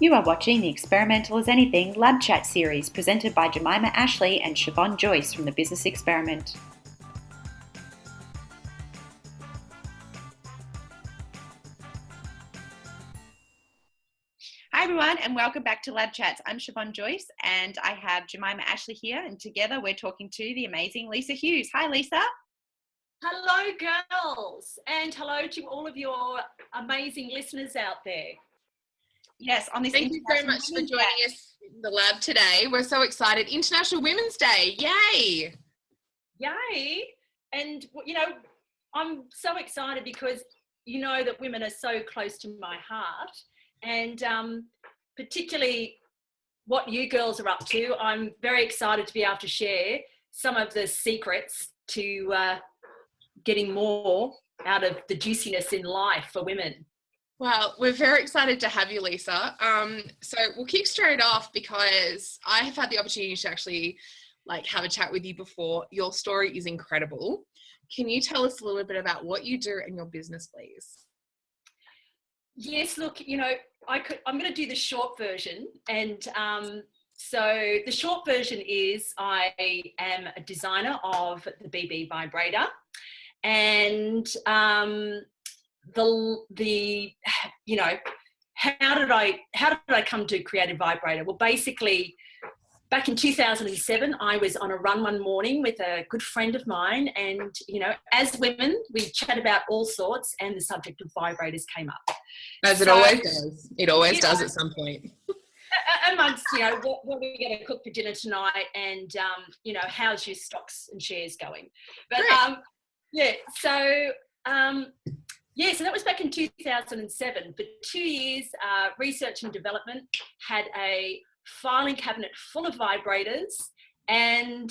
You are watching the Experimental as Anything Lab Chat series presented by Jemimah Ashley and SHEVONNE JOYCE from the Business Experiment. Hi everyone and welcome back to Lab Chats. I'm SHEVONNE JOYCE and I have Jemimah Ashley here, and together we're talking to the amazing Lisa Hughes. Hi Lisa. Hello girls, and hello to all of your amazing listeners out there. Yes, on this Thank you so much for joining us in the lab today. We're so excited. International Women's Day. Yay! Yay! And, you know, I'm so excited because you know that women are so close to my heart, and particularly what you girls are up to. I'm very excited to be able to share some of the secrets to getting more out of the juiciness in life for women. Well, we're very excited to have you, Lisa. So we'll kick straight off because I have had the opportunity to actually have a chat with you before. Your story is incredible. Can you tell us a little bit about what you do in your business, please? Yes, look, you know, I'm going to do the short version. And so the short version is I am a designer of the BB vibrator. And you know, how did I come to create a vibrator? Well, basically, back in 2007, I was on a run one morning with a good friend of mine, and you know, as women, we chat about all sorts, and the subject of vibrators came up. As it always does. It always does at some point. Amongst, you know, what are we going to cook for dinner tonight, and you know, how's your stocks and shares going? But so that was back in 2007. For 2 years, research and development, had a filing cabinet full of vibrators. And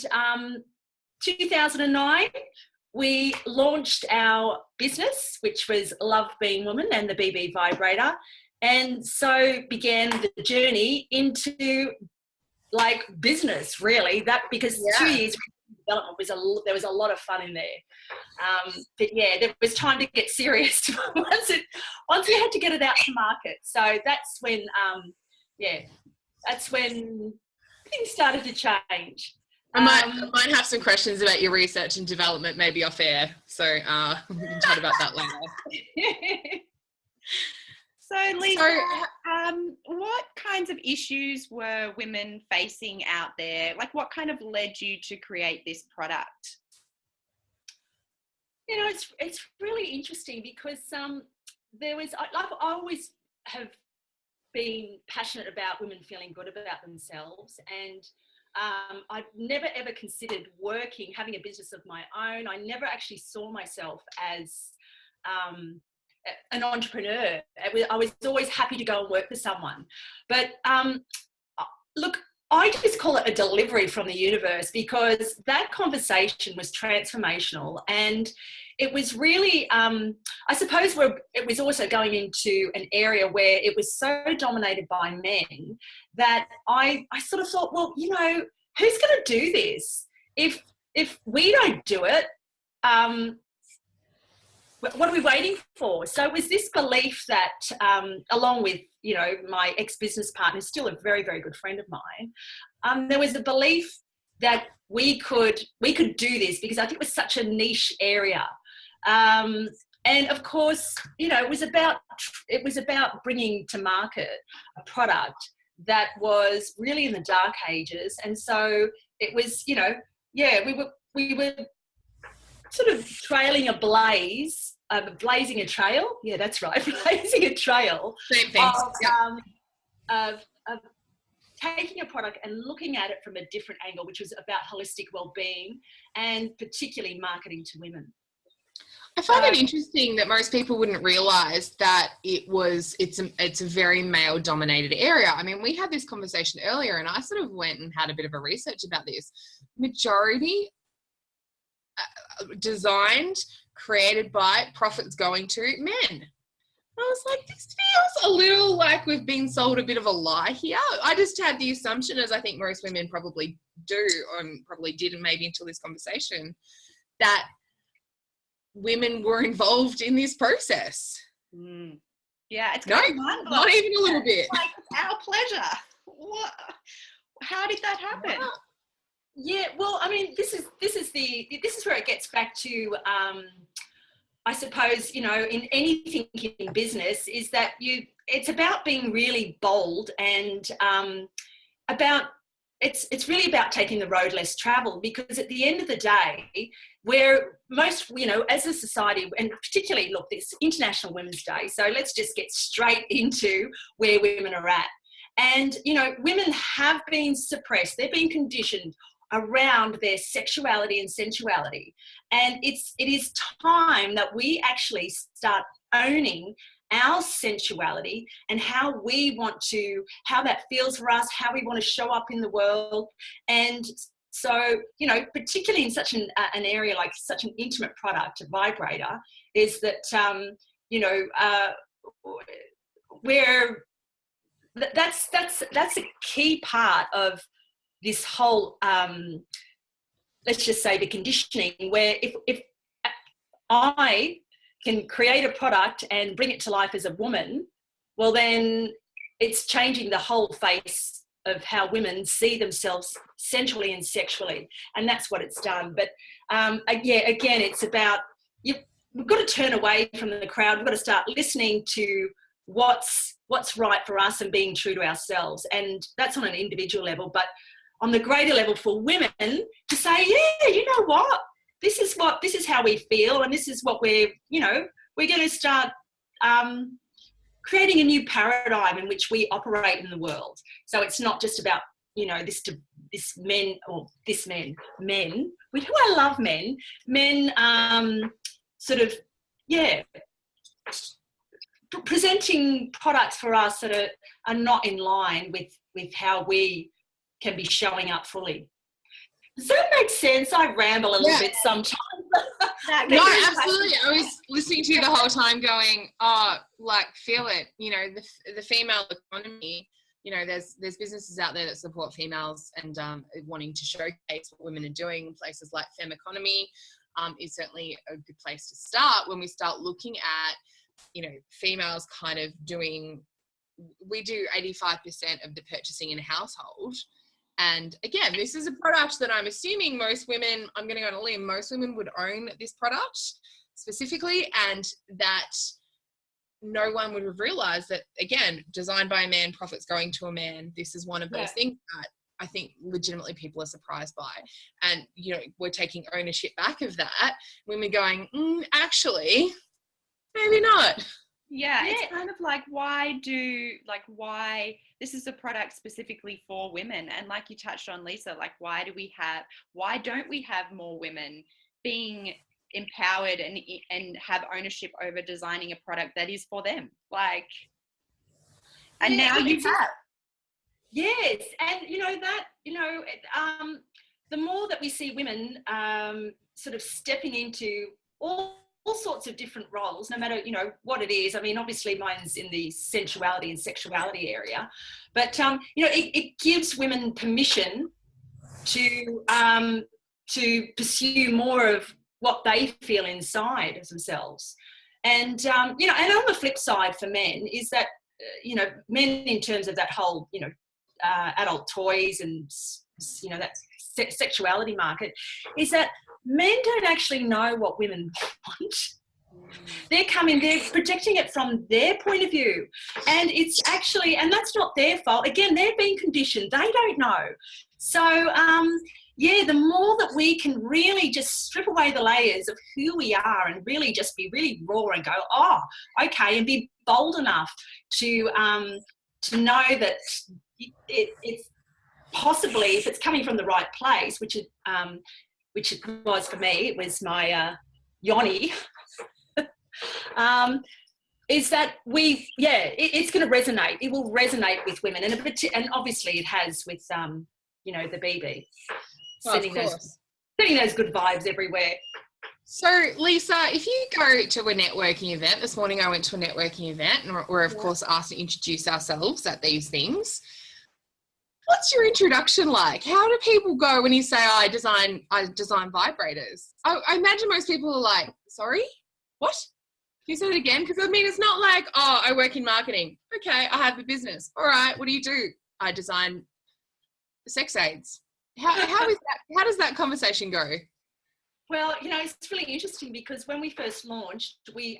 2009, we launched our business, which was Love Being Woman and the BB vibrator. And so began the journey into business, really. Because 2 years development there was a lot of fun in there. But yeah, there was time to get serious once we had to get it out to market. So that's when things started to change. I might have some questions about your research and development, maybe off air. So we can chat about that later. So Lisa, what kinds of issues were women facing out there? What kind of led you to create this product? You know, it's really interesting because I always have been passionate about women feeling good about themselves, and I've never ever considered having a business of my own. I never actually saw myself as an entrepreneur. I was always happy to go and work for someone. But look, I just call it a delivery from the universe, because that conversation was transformational, and it was really, I suppose it was also going into an area where it was so dominated by men that I sort of thought, well, you know, who's going to do this? If we don't do it, what are we waiting for? So it was this belief that, along with, you know, my ex-business partner, still a very, very good friend of mine, there was a belief that we could do this, because I think it was such a niche area. And of course, you know, it was about bringing to market a product that was really in the dark ages. And so it was, you know, we were sort of blazing a trail. Yeah, that's right. Blazing a trail. Same thing. Of taking a product and looking at it from a different angle, which was about holistic well-being, and particularly marketing to women. I find it interesting that most people wouldn't realise that it's a very male-dominated area. I mean, we had this conversation earlier, and I sort of went and had a bit of a research about this. Majority designed, created by, profits going to men. I was like, this feels a little like we've been sold a bit of a lie here. I just had the assumption, as I think most women probably do, and probably didn't maybe until this conversation, that women were involved in this process. Yeah, it's not even a little bit. Like our pleasure. What? How did that happen? Wow. Yeah, well, I mean, this is where it gets back to, I suppose, you know, in anything in business, is that it's about being really bold and it's really about taking the road less traveled, because at the end of the day, where most, you know, as a society, and particularly, look, this International Women's Day, so let's just get straight into where women are at. And, you know, women have been suppressed. They've been conditioned around their sexuality and sensuality. And it is time that we actually start owning our sensuality and how that feels for us, how we want to show up in the world. And so, you know, particularly in such an area like such an intimate product, a vibrator, is that, you know, where that's a key part of this whole, let's just say, the conditioning, where if I can create a product and bring it to life as a woman, well, then it's changing the whole face of how women see themselves sensually and sexually. And that's what it's done. But yeah, again, it's about, we've got to turn away from the crowd. We've got to start listening to what's right for us and being true to ourselves. And that's on an individual level. But on the greater level for women, to say, yeah, you know what? This is how we feel, and this is what we're going to start creating a new paradigm in which we operate in the world. So it's not just about, you know, men, who I love men, sort of, yeah, presenting products for us that are not in line with how we can be showing up fully. Does that make sense? I ramble a little bit sometimes. No, absolutely. I was listening to you the whole time going, oh, like, feel it. You know, the female economy, you know, there's businesses out there that support females and wanting to showcase what women are doing. Places like Femme Economy is certainly a good place to start when we start looking at, you know, females kind of we do 85% of the purchasing in a household. And again, this is a product that I'm assuming most women, I'm going to go on a limb, most women would own this product specifically, and that no one would have realized that, again, designed by a man, profits going to a man. This is one of those things that I think legitimately people are surprised by. And, you know, we're taking ownership back of that when we're going, actually, maybe not. Yeah, it's kind of like, why this is a product specifically for women, and like you touched on, Lisa, like why don't we have more women being empowered and have ownership over designing a product that is for them, like, and now you have. Yes, and the more that we see women sort of stepping into all sorts of different roles, no matter, you know, what it is. I mean, obviously mine's in the sensuality and sexuality area, but, you know, it gives women permission to pursue more of what they feel inside of themselves. And, you know, and on the flip side for men is that, you know, men in terms of that whole, you know, adult toys and, you know, that sexuality market, is that men don't actually know what women want. They're projecting it from their point of view. And it's actually, and that's not their fault. Again, they're being conditioned. They don't know. So, the more that we can really just strip away the layers of who we are and really just be really raw and go, oh, okay, and be bold enough to know that it's possibly, if it's coming from the right place, which it was for me, it was my yoni, is that it's going to resonate. It will resonate with women, and obviously it has with you know, the BB, sending those good vibes everywhere. So, Lisa, if you go to a networking event, this morning I went to a networking event and we're of course asked to introduce ourselves at these things. What's your introduction like? How do people go when you say, oh, I design vibrators? I imagine most people are like, sorry, what? you say it again? Because I mean, it's not like, oh, I work in marketing. Okay, I have a business. All right, what do? I design sex aids. How is that? How does that conversation go? Well, it's really interesting because when we first launched, we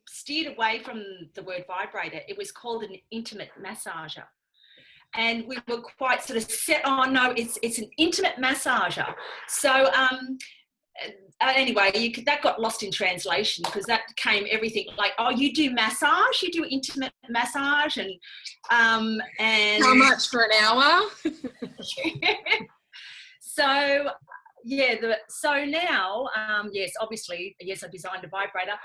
steered away from the word vibrator. It was called an intimate massager. And we were quite sort of set on, no, it's an intimate massager. So anyway, that got lost in translation because that became everything like, oh, you do massage, you do intimate massage, and how much for an hour? So yeah, so now, yes, obviously, yes, I designed a vibrator,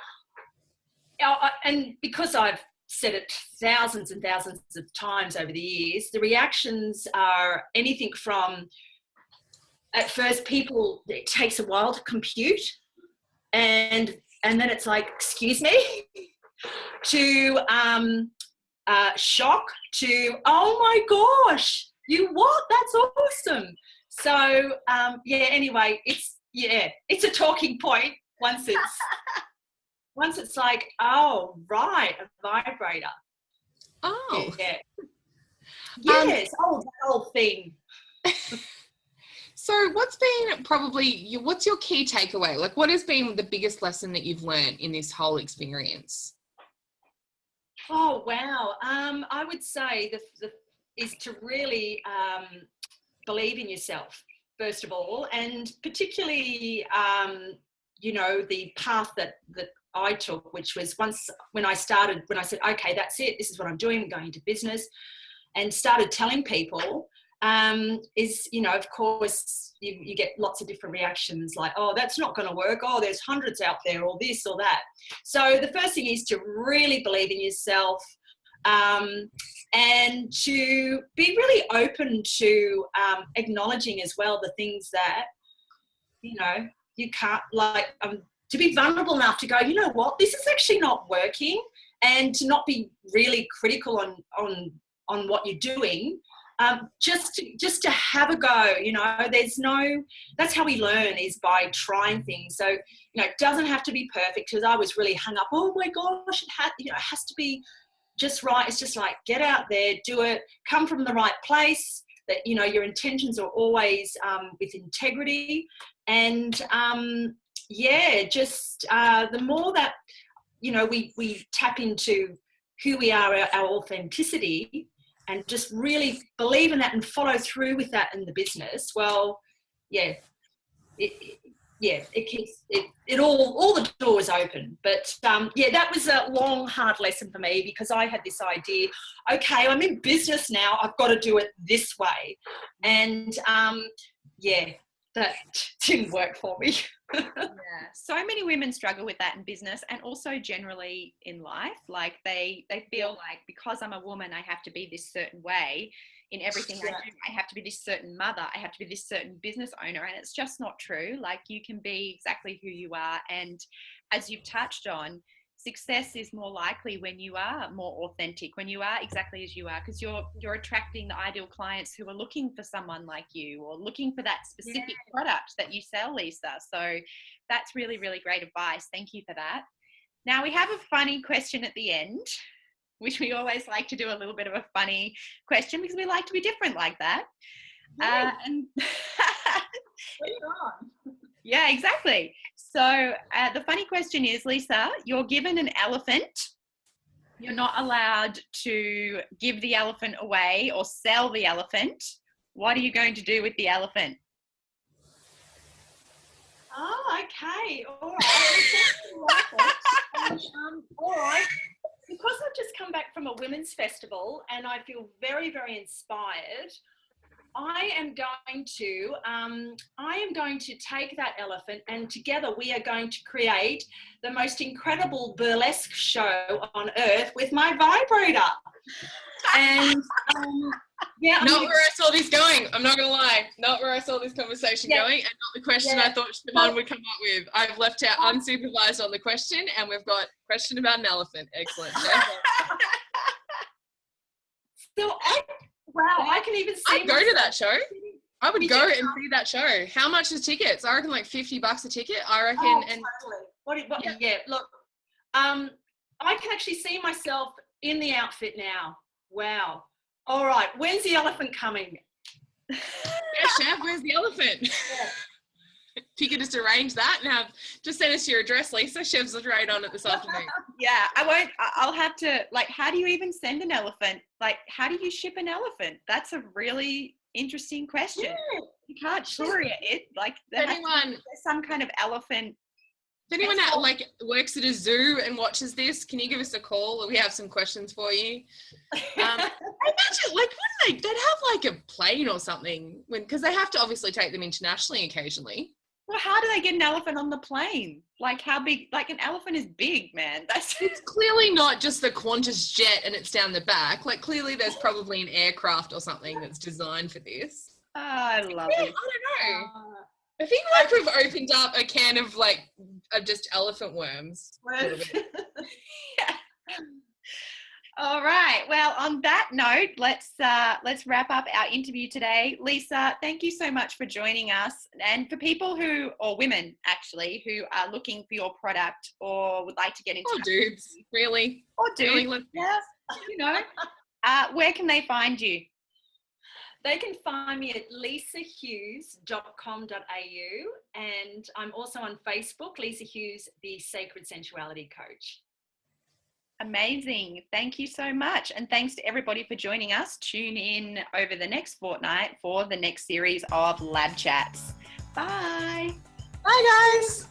and because I've said it thousands and thousands of times over the years, the reactions are anything from, at first, it takes a while to compute, and then it's like, excuse me, to shock, to, oh my gosh, you what? That's awesome. So anyway, it's a talking point once it's like, oh right, a vibrator. Oh yeah. Yes. The whole thing. So what's your key takeaway? Like, what has been the biggest lesson that you've learned in this whole experience? Oh wow. I would say is to really believe in yourself, first of all, and particularly the path that I took, which was when I said, okay, that's it, this is what I'm doing, I'm going into business, and started telling people, of course, you get lots of different reactions like, oh, that's not going to work, oh, there's hundreds out there, or this or that. So the first thing is to really believe in yourself, and to be really open to acknowledging as well the things that, you can't, like, to be vulnerable enough to go, you know what, this is actually not working, and to not be really critical on what you're doing. Just to have a go, that's how we learn, is by trying things. So, it doesn't have to be perfect, because I was really hung up, oh my gosh, it has to be just right. It's just like, get out there, do it, come from the right place, that, your intentions are always with integrity. And the more that, we tap into who we are, our authenticity, and just really believe in that and follow through with that in the business, well, it keeps it all the doors open. But that was a long, hard lesson for me, because I had this idea, okay, I'm in business now, I've got to do it this way. And that didn't work for me. Yeah, so many women struggle with that in business, and also generally in life. Like they feel like, because I'm a woman, I have to be this certain way in everything I do. I have to be this certain mother, I have to be this certain business owner, and it's just not true. Like, you can be exactly who you are, and as you've touched on, success is more likely when you are more authentic, when you are exactly as you are, because you're attracting the ideal clients who are looking for someone like you, or looking for that specific product that you sell, Lisa. So that's really, really great advice. Thank you for that. Now, we have a funny question at the end, which we always like to do a little bit of a funny question, because we like to be different like that. And yeah, exactly. So the funny question is, Lisa, you're given an elephant. You're not allowed to give the elephant away or sell the elephant. What are you going to do with the elephant? Oh, okay. All right. All right. Because I've just come back from a women's festival and I feel very, very inspired, I am going to take that elephant, and together we are going to create the most incredible burlesque show on earth with my vibrator. And not where I saw this going. I'm not going to lie. Not where I saw this conversation going, and not the question I thought SHEVONNE would come up with. I've left out unsupervised on the question, and we've got question about an elephant. Excellent. So I can even see. I'd go to that show. I would go and see that show. How much are tickets? I reckon like $50 a ticket. I reckon. Oh, totally. Look, I can actually see myself in the outfit now. Wow. All right. When's the elephant coming? Yeah, Chev, where's the elephant? Yeah. If you could just arrange that and just send us your address, Lisa. Chev's right on it this afternoon. Yeah, I'll have to, like, how do you even send an elephant? Like, how do you ship an elephant? That's a really interesting question. Yeah. You can't courier it. Like, there's some kind of elephant. If anyone works at a zoo and watches this, can you give us a call? We have some questions for you. Imagine, wouldn't they'd have like a plane or something, because they have to obviously take them internationally occasionally. Well, how do they get an elephant on the plane? Like, how big? Like, an elephant is big, man. It's clearly not just the Qantas jet and it's down the back. Like, clearly there's probably an aircraft or something that's designed for this. Oh, I love it. I don't know. I think like we've opened up a can of just elephant worms. Yeah. All right. Well, on that note, let's wrap up our interview today. Lisa, thank you so much for joining us. And for people or women actually, who are looking for your product or would like to get into touch, dudes, really, or dudes, really, yeah, where can they find you? They can find me at lisahughes.com.au, and I'm also on Facebook, Lisa Hughes, the Sacred Sensuality Coach. Amazing. Thank you so much. And thanks to everybody for joining us. Tune in over the next fortnight for the next series of Lab Chats. Bye. Bye, guys.